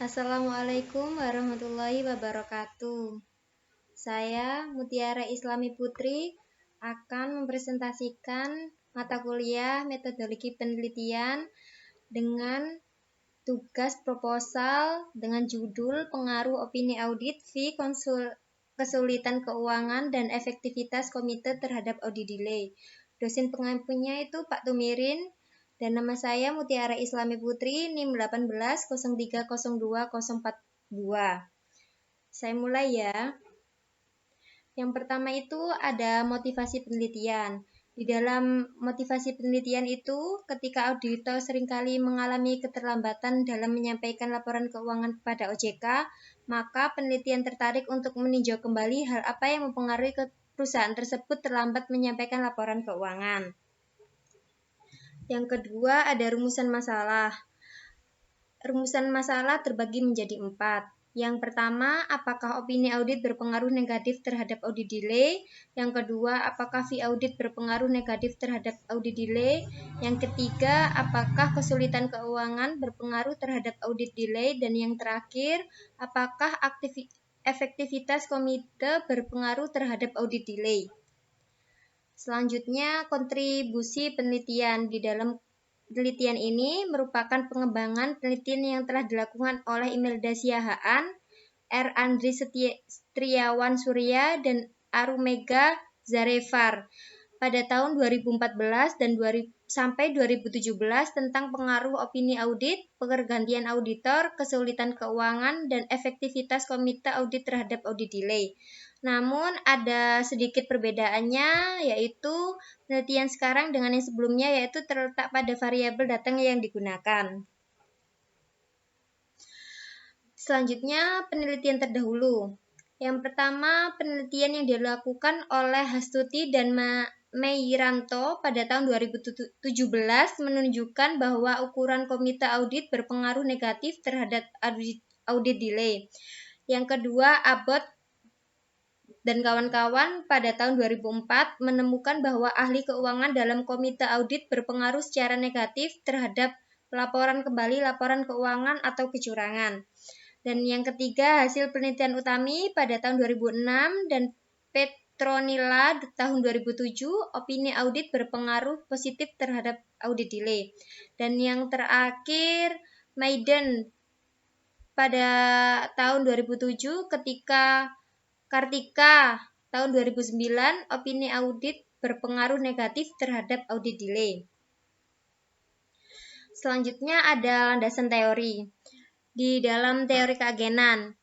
Assalamualaikum warahmatullahi wabarakatuh. Saya Mutiara Islami Putri akan mempresentasikan mata kuliah metodologi penelitian dengan tugas proposal dengan judul Pengaruh Opini Audit fee Kesulitan Keuangan dan Efektivitas Komite Terhadap Audit Delay. Dosen pengampunya itu Pak Tumirin. Dan nama saya Mutiara Islami Putri, NIM 18030242. Saya mulai ya. Yang pertama itu ada motivasi penelitian. Di dalam motivasi penelitian itu, ketika auditor seringkali mengalami keterlambatan dalam menyampaikan laporan keuangan kepada OJK, maka penelitian tertarik untuk meninjau kembali hal apa yang mempengaruhi perusahaan tersebut terlambat menyampaikan laporan keuangan. Yang kedua ada rumusan masalah. Rumusan masalah terbagi menjadi 4. Yang pertama, apakah opini audit berpengaruh negatif terhadap audit delay? Yang kedua, apakah fee audit berpengaruh negatif terhadap audit delay? Yang ketiga, apakah kesulitan keuangan berpengaruh terhadap audit delay? Dan yang terakhir, apakah efektivitas komite berpengaruh terhadap audit delay? Selanjutnya, kontribusi penelitian. Di dalam penelitian ini merupakan pengembangan penelitian yang telah dilakukan oleh Imelda Siahaan, R. Andri Setiawan Surya, dan Arumega Zarefar pada tahun 2014 dan sampai 2017 tentang pengaruh opini audit, pergantian auditor, kesulitan keuangan, dan efektivitas komite audit terhadap audit delay. Namun ada sedikit perbedaannya, yaitu penelitian sekarang dengan yang sebelumnya yaitu terletak pada variabel data yang digunakan. Selanjutnya penelitian terdahulu. Yang pertama penelitian yang dilakukan oleh Hastuti dan Meiranto pada tahun 2017 menunjukkan bahwa ukuran komite audit berpengaruh negatif terhadap audit delay. Yang kedua, Abbott dan kawan-kawan pada tahun 2004 menemukan bahwa ahli keuangan dalam komite audit berpengaruh secara negatif terhadap laporan kembali laporan keuangan atau kecurangan. Dan yang ketiga, hasil penelitian Utami pada tahun 2006 dan Petronila tahun 2007, opini audit berpengaruh positif terhadap audit delay. Dan yang terakhir, Maiden pada tahun 2007 ketika Kartika tahun 2009, opini audit berpengaruh negatif terhadap audit delay. Selanjutnya ada landasan teori. Di dalam teori keagenan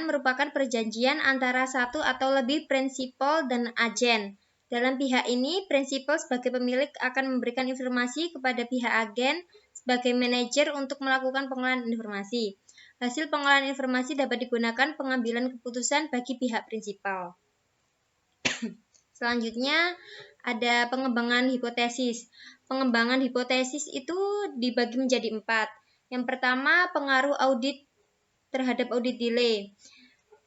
merupakan perjanjian antara satu atau lebih prinsipal dan agen. Dalam pihak ini, prinsipal sebagai pemilik akan memberikan informasi kepada pihak agen sebagai manajer untuk melakukan pengolahan informasi. Hasil pengolahan informasi dapat digunakan pengambilan keputusan bagi pihak prinsipal. Selanjutnya ada pengembangan hipotesis. Pengembangan hipotesis itu dibagi menjadi 4. Yang pertama, pengaruh audit terhadap audit delay,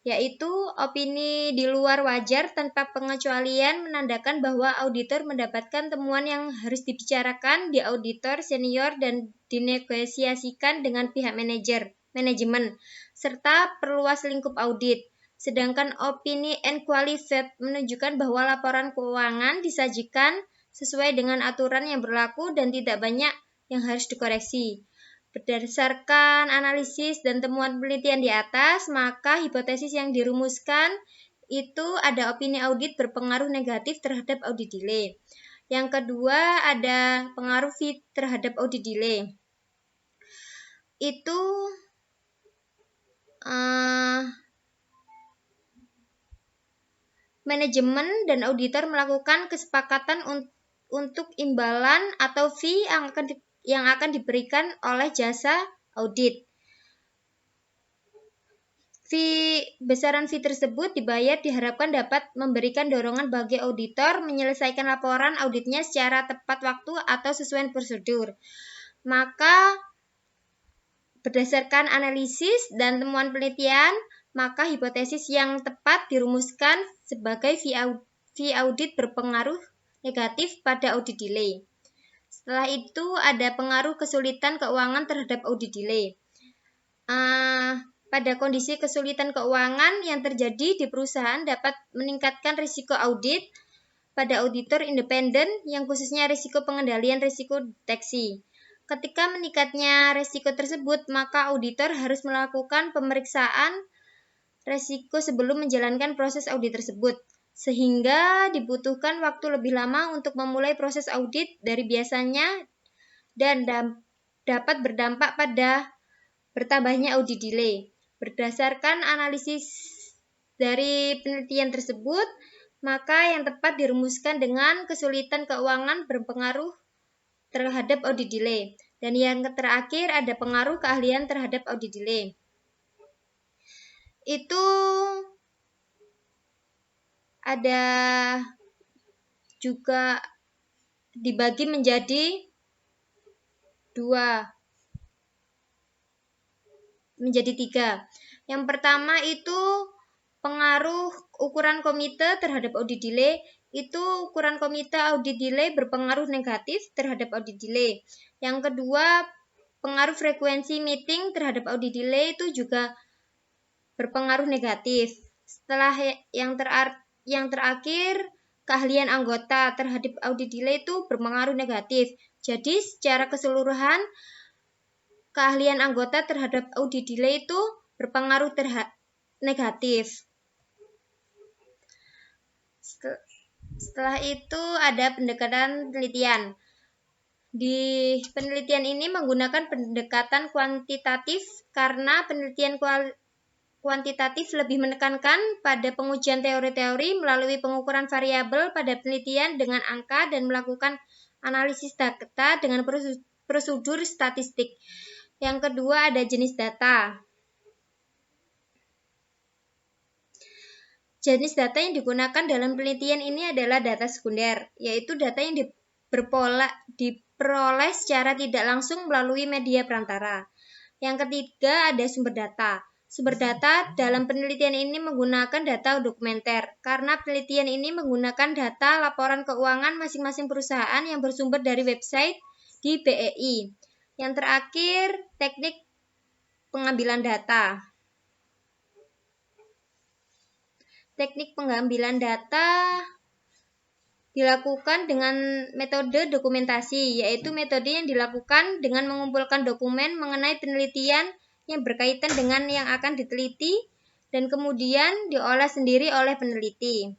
yaitu opini di luar wajar tanpa pengecualian menandakan bahwa auditor mendapatkan temuan yang harus dibicarakan di auditor senior dan dinegosiasikan dengan pihak manajemen, serta perluas lingkup audit. Sedangkan opini unqualified menunjukkan bahwa laporan keuangan disajikan sesuai dengan aturan yang berlaku dan tidak banyak yang harus dikoreksi. Berdasarkan analisis dan temuan penelitian di atas, maka hipotesis yang dirumuskan itu ada opini audit berpengaruh negatif terhadap audit delay. Yang kedua ada pengaruh fee terhadap audit delay. Itu manajemen dan auditor melakukan kesepakatan untuk imbalan atau fee yang akan diberikan oleh jasa audit. Besaran fee tersebut dibayar diharapkan dapat memberikan dorongan bagi auditor menyelesaikan laporan auditnya secara tepat waktu atau sesuai prosedur. Maka berdasarkan analisis dan temuan penelitian, maka hipotesis yang tepat dirumuskan sebagai fee audit berpengaruh negatif pada audit delay. Setelah itu ada pengaruh kesulitan keuangan terhadap audit delay. Pada kondisi kesulitan keuangan yang terjadi di perusahaan dapat meningkatkan risiko audit pada auditor independen yang khususnya risiko pengendalian risiko deteksi. Ketika meningkatnya risiko tersebut, maka auditor harus melakukan pemeriksaan risiko sebelum menjalankan proses audit tersebut, sehingga dibutuhkan waktu lebih lama untuk memulai proses audit dari biasanya dan dapat berdampak pada bertambahnya audit delay. Berdasarkan analisis dari penelitian tersebut, maka yang tepat dirumuskan dengan kesulitan keuangan berpengaruh terhadap audit delay. Dan yang terakhir ada pengaruh keahlian terhadap audit delay. Itu ada juga dibagi menjadi tiga. Yang pertama itu pengaruh ukuran komite terhadap audit delay. Itu ukuran komite audit delay berpengaruh negatif terhadap audit delay. Yang kedua, pengaruh frekuensi meeting terhadap audit delay itu juga berpengaruh negatif. Setelah yang terakhir, keahlian anggota terhadap audit delay itu berpengaruh negatif. Jadi secara keseluruhan, keahlian anggota terhadap audit delay itu berpengaruh negatif. Setelah itu ada pendekatan penelitian. Di penelitian ini menggunakan pendekatan kuantitatif karena penelitian kuantitatif lebih menekankan pada pengujian teori-teori melalui pengukuran variabel pada penelitian dengan angka dan melakukan analisis data dengan prosedur statistik. Yang kedua ada jenis data. Jenis data yang digunakan dalam penelitian ini adalah data sekunder, yaitu data yang diperoleh secara tidak langsung melalui media perantara. Yang ketiga ada sumber data. Sumber data dalam penelitian ini menggunakan data dokumenter, karena penelitian ini menggunakan data laporan keuangan masing-masing perusahaan yang bersumber dari website di BEI. Yang terakhir, teknik pengambilan data. Teknik pengambilan data dilakukan dengan metode dokumentasi, yaitu metode yang dilakukan dengan mengumpulkan dokumen mengenai penelitian yang berkaitan dengan yang akan diteliti dan kemudian diolah sendiri oleh peneliti.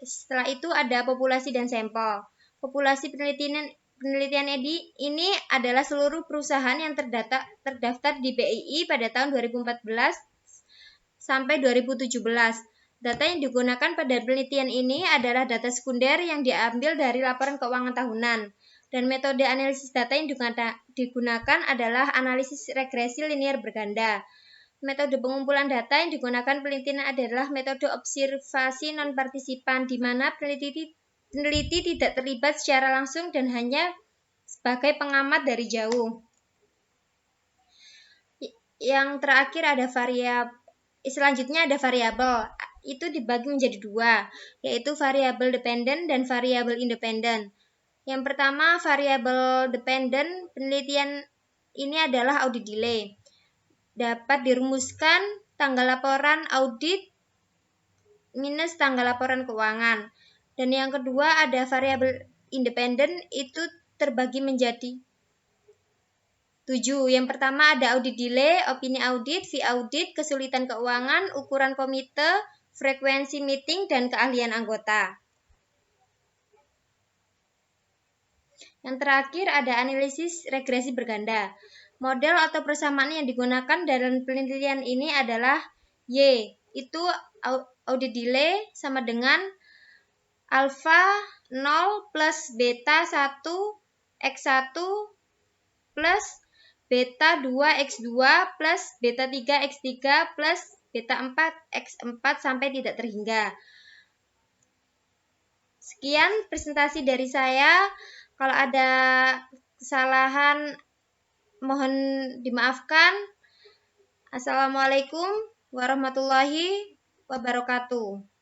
Setelah itu ada populasi dan sampel. Populasi penelitian ini adalah seluruh perusahaan yang terdaftar di BEI pada tahun 2014 sampai 2017. Data yang digunakan pada penelitian ini adalah data sekunder yang diambil dari laporan keuangan tahunan. Dan metode analisis data yang digunakan adalah analisis regresi linear berganda. Metode pengumpulan data yang digunakan penelitian adalah metode observasi non-partisipan, di mana peneliti tidak terlibat secara langsung dan hanya sebagai pengamat dari jauh. Yang terakhir ada selanjutnya ada variabel. Itu dibagi menjadi dua, yaitu variabel dependen dan variabel independen. Yang pertama, variabel dependen penelitian ini adalah audit delay. Dapat dirumuskan tanggal laporan audit minus tanggal laporan keuangan. Dan yang kedua ada variabel independen, itu terbagi menjadi 7. Yang pertama ada audit delay, opini audit, fee audit, kesulitan keuangan, ukuran komite, frekuensi meeting, dan keahlian anggota. Yang terakhir ada analisis regresi berganda. Model atau persamaan yang digunakan dalam penelitian ini adalah Y, itu audit delay sama dengan alpha 0 plus beta 1 x1 plus beta 2x2 plus beta 3x3 plus beta 4x4 sampai tidak terhingga. Sekian presentasi dari saya. Kalau ada kesalahan mohon dimaafkan. Assalamualaikum warahmatullahi wabarakatuh.